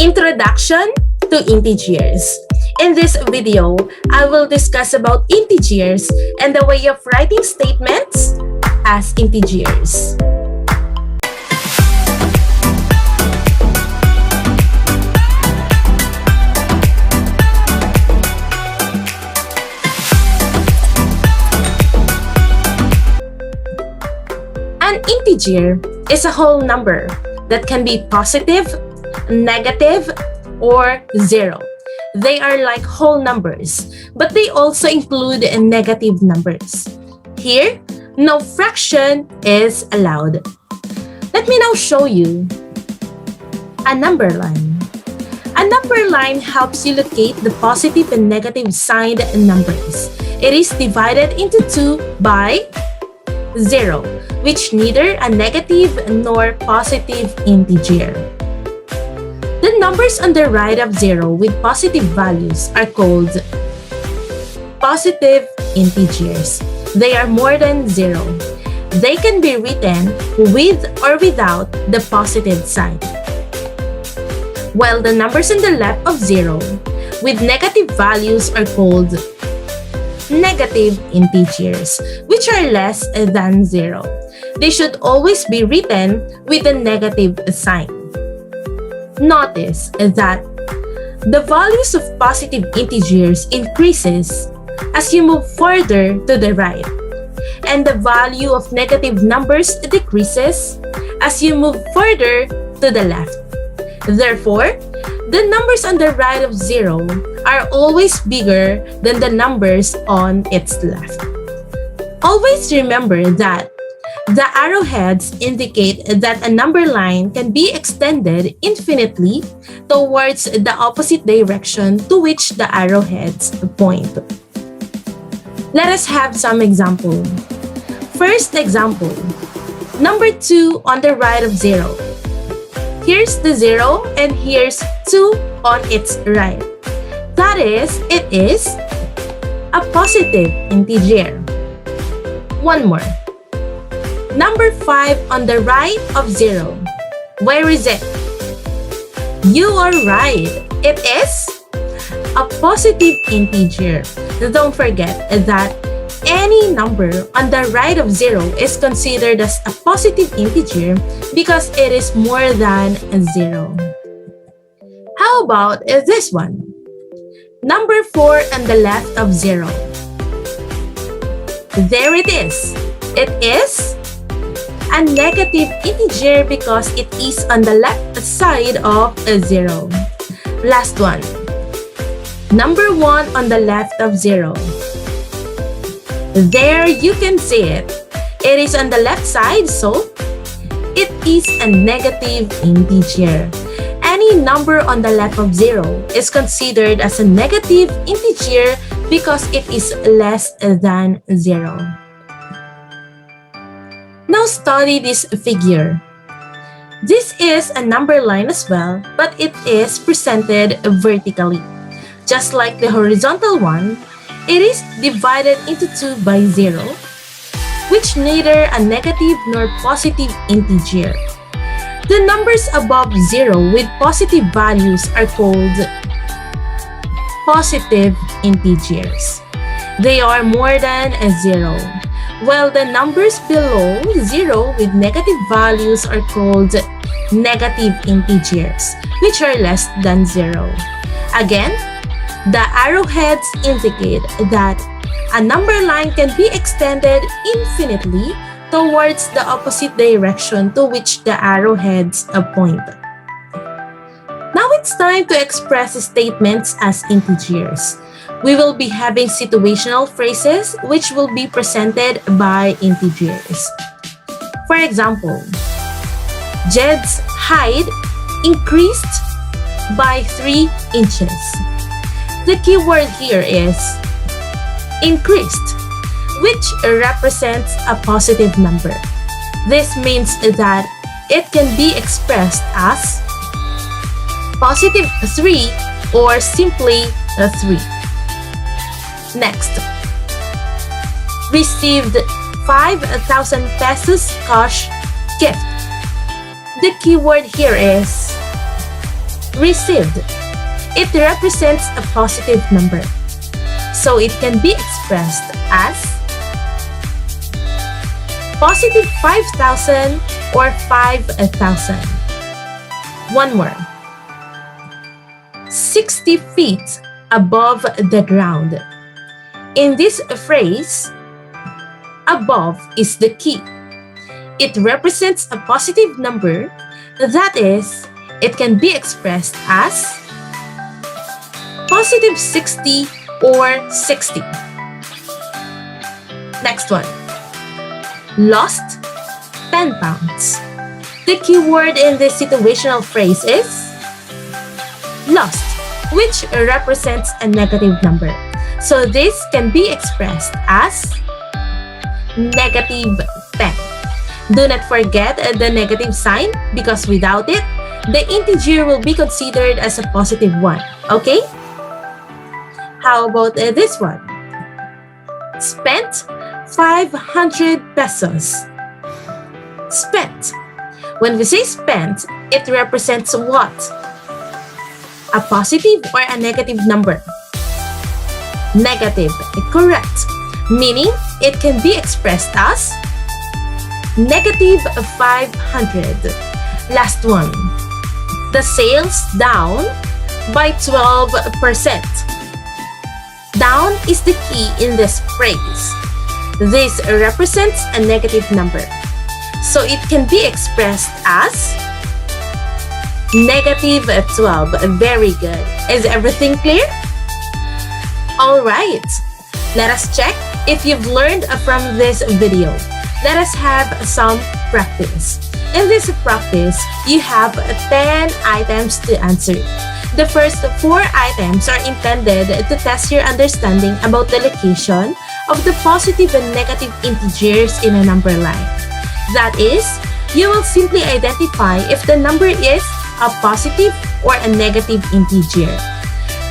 Introduction to integers. In this video, I will discuss about integers and the way of writing statements as integers. An integer is a whole number that can be positive, negative, or zero. They are like whole numbers, but they also include negative numbers. Here, no fraction is allowed. Let me now show you a number line. A number line helps you locate the positive and negative signed numbers. It is divided into two by 0, which neither a negative nor positive integer. The numbers on the right of 0 with positive values are called positive integers. They are more than 0. They can be written with or without the positive sign. While the numbers on the left of 0 with negative values are called negative integers, which are less than 0. They should always be written with a negative sign. Notice that the values of positive integers increases as you move further to the right, and the value of negative numbers decreases as you move further to the left. Therefore, the numbers on the right of 0 are always bigger than the numbers on its left. Always remember that the arrowheads indicate that a number line can be extended infinitely towards the opposite direction to which the arrowheads point. Let us have some example. First example, number 2 on the right of 0. Here's the 0 and here's 2 on its right. That is, it is a positive integer. One more. Number 5 on the right of 0. Where is it? You are right. It is a positive integer. Don't forget that any number on the right of 0 is considered as a positive integer because it is more than 0. How about this one? Number 4 on the left of 0. There it is. It is a negative integer because it is on the left side of 0. Last one. Number 1 on the left of 0. There you can see it. It is on the left side, so it is a negative integer. Any number on the left of 0 is considered as a negative integer because it is less than 0. Now study this figure. This is a number line as well, but it is presented vertically. Just like the horizontal one, it is divided into 2 by 0, which neither a negative nor positive integer. The numbers above 0 with positive values are called positive integers. They are more than 0. While the numbers below 0 with negative values are called negative integers, which are less than 0. Again, the arrowheads indicate that a number line can be extended infinitely towards the opposite direction to which the arrowheads point. Now it's time to express statements as integers. We will be having situational phrases which will be presented by integers. For example, Jed's height increased by 3 inches. The key word here is increased, which represents a positive number. This means that it can be expressed as positive 3 or simply 3. Next, received 5,000 pesos cash gift. The keyword here is received. It represents a positive number. So it can be expressed as positive 5,000 or 5,000. One more. 60 feet above the ground. In this phrase, above is the key. It represents a positive number, that is, it can be expressed as positive 60 or 60. Next one. Lost 10 pounds. The key word in this situational phrase is lost, which represents a negative number. So this can be expressed as negative 10. Do not forget the negative sign because without it, the integer will be considered as a positive one. Okay? How about this one? Spent 500 pesos. Spent. When we say spent, it represents what? A positive or a negative number? Negative. Correct. Meaning, it can be expressed as negative 500. Last one. The sales down by 12%. Down is the key in this phrase. This represents a negative number. So it can be expressed as negative 12. Very good. Is everything clear? Alright. Let us check if you've learned from this video. Let us have some practice. In this practice, you have 10 items to answer. The first 4 items are intended to test your understanding about the location of the positive and negative integers in a number line. That is, you will simply identify if the number is a positive or a negative integer.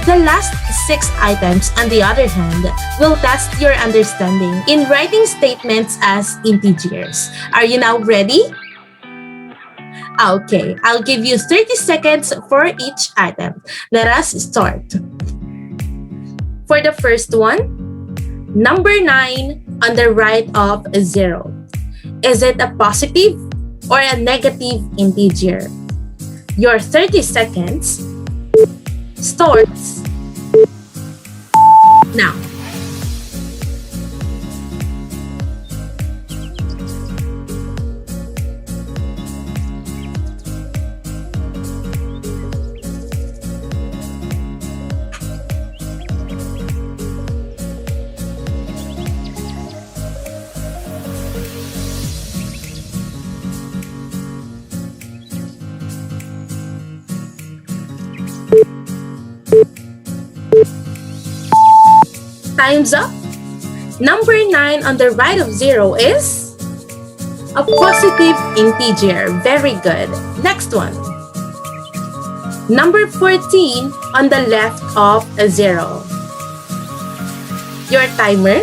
The last 6 items, on the other hand, will test your understanding in writing statements as integers. Are you now ready? Okay, I'll give you 30 seconds for each item. Let us start. For the first one, number 9 on the right of 0. Is it a positive or a negative integer? Your 30 seconds starts now. Time's up. Number 9 on the right of 0 is a positive integer. Very good. Next one. Number 14 on the left of 0. Your timer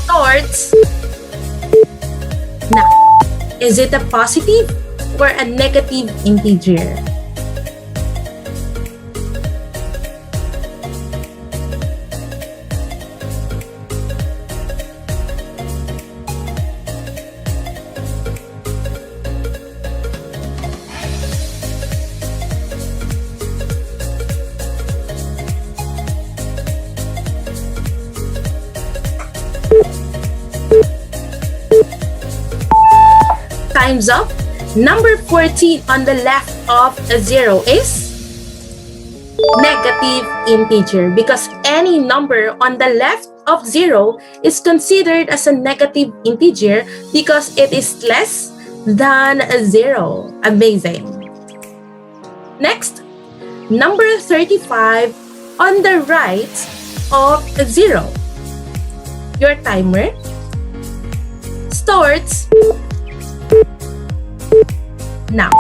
starts now. Is it a positive or a negative integer? Time's up. Number 14 on the left of 0 is negative integer because any number on the left of 0 is considered as a negative integer because it is less than 0. Amazing. Next, number 35 on the right of 0. Your timer starts now.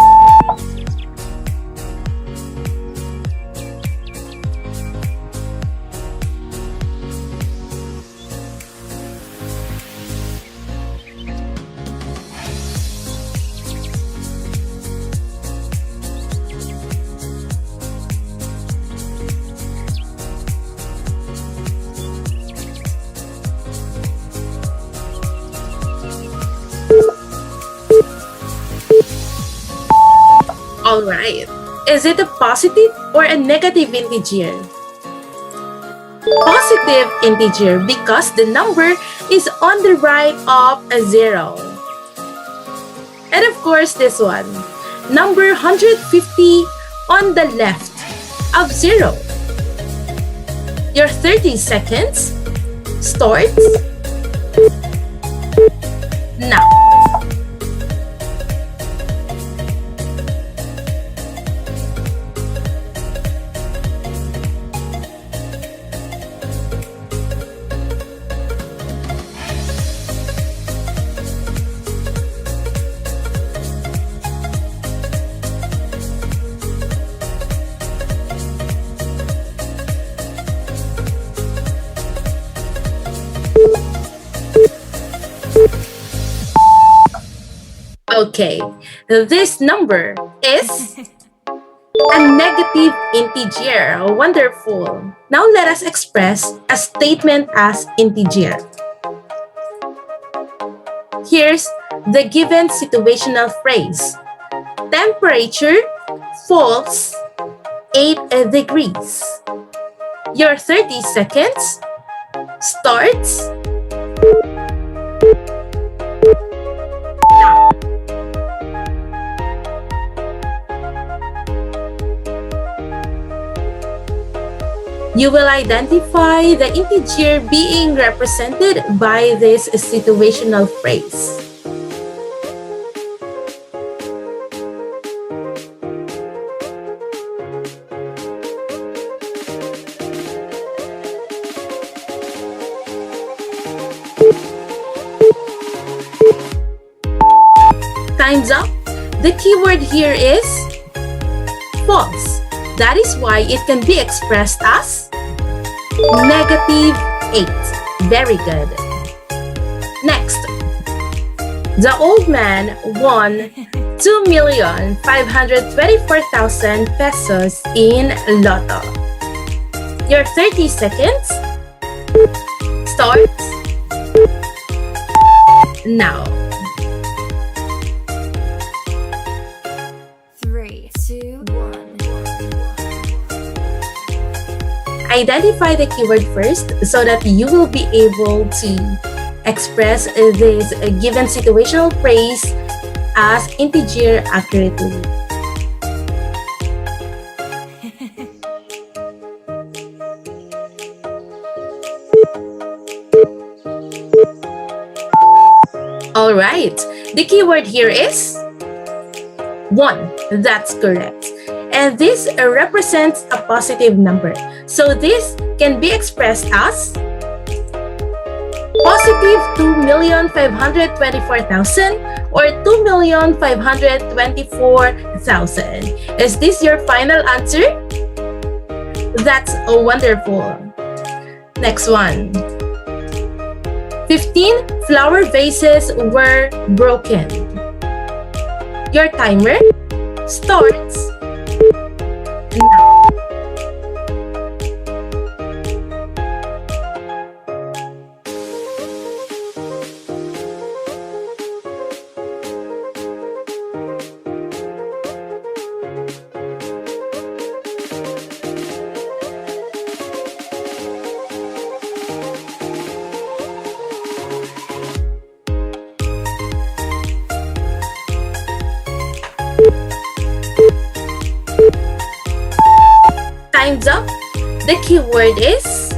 Alright. Is it a positive or a negative integer? Positive integer because the number is on the right of a zero. And of course, this one. Number 150 on the left of zero. Your 30 seconds starts now. Okay, this number is a negative integer. Wonderful. Now let us express a statement as integer. Here's the given situational phrase. Temperature falls 8 degrees. Your 30 seconds starts now. You will identify the integer being represented by this situational phrase. Time's up. The keyword here is false. That is why it can be expressed as negative 8. Very good. Next, the old man won 2,524,000 pesos in Lotto. Your 30 seconds starts now. 3, 2, 1. Identify the keyword first so that you will be able to express this given situational phrase as integer accurately. Alright, the keyword here is 1. That's correct. And this represents a positive number. So this can be expressed as positive 2,524,000 or 2,524,000. Is this your final answer? That's wonderful. Next one. 15 flower vases were broken. Your timer starts now. Time's up. The keyword is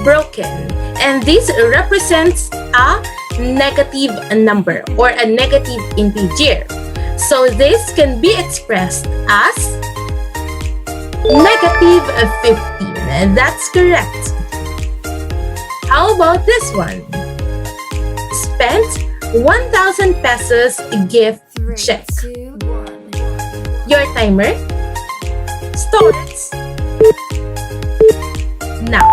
broken. And this represents a negative number or a negative integer. So this can be expressed as negative 15. And that's correct. How about this one? Spent 1,000 pesos gift 3, check. 2, 1. Your timer starts now.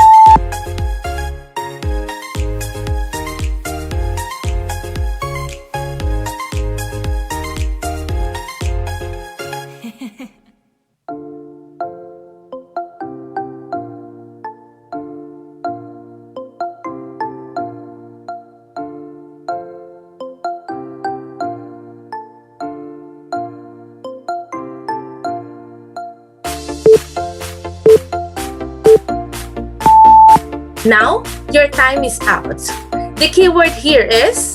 Now, your time is out. The keyword here is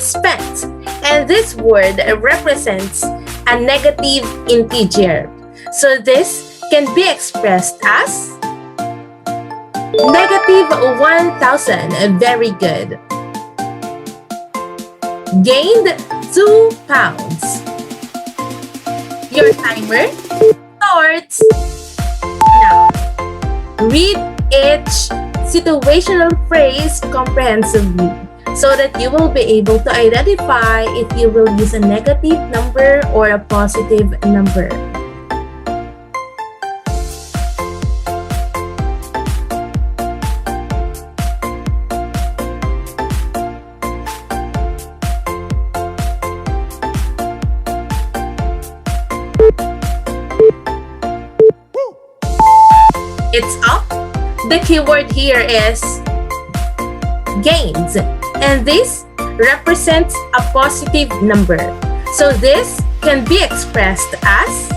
spent, and this word represents a negative integer. So this can be expressed as negative 1,000. Very good. Gained 2 pounds. Your timer starts now. Read each situational phrase comprehensively so that you will be able to identify if you will use a negative number or a positive number. It's up. The keyword here is gains, and this represents a positive number. So this can be expressed as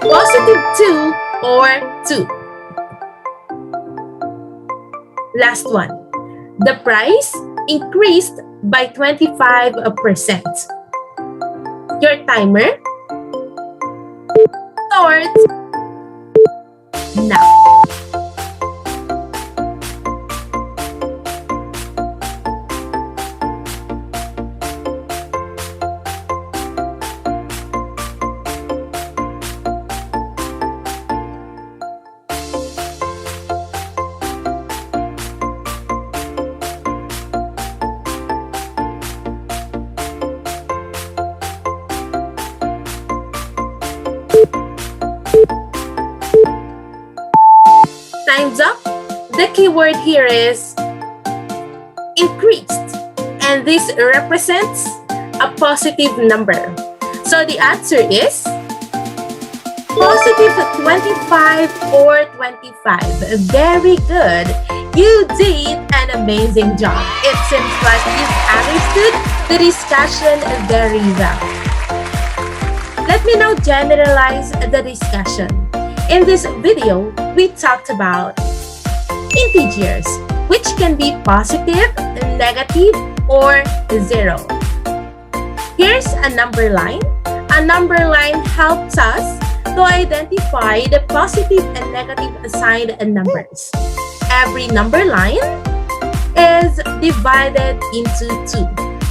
positive 2 or 2. Last one. The price increased by 25%. Your timer starts now. Time's up. The keyword here is increased, and this represents a positive number. So the answer is positive 25 or 25. Very good. You did an amazing job. It seems like you've understood the discussion very well. Let me now generalize the discussion. In this video, we talked about integers, which can be positive, negative, or 0. Here's a number line. A number line helps us to identify the positive and negative assigned numbers. Every number line is divided into 2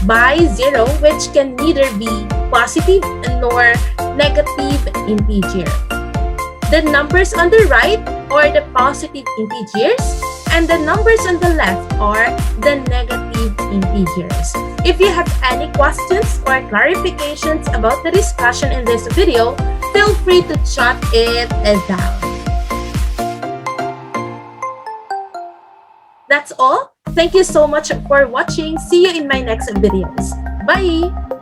by 0, which can neither be positive nor negative integer. The numbers on the right are the positive integers, and the numbers on the left are the negative integers. If you have any questions or clarifications about the discussion in this video, feel free to jot it down. That's all. Thank you so much for watching. See you in my next videos. Bye!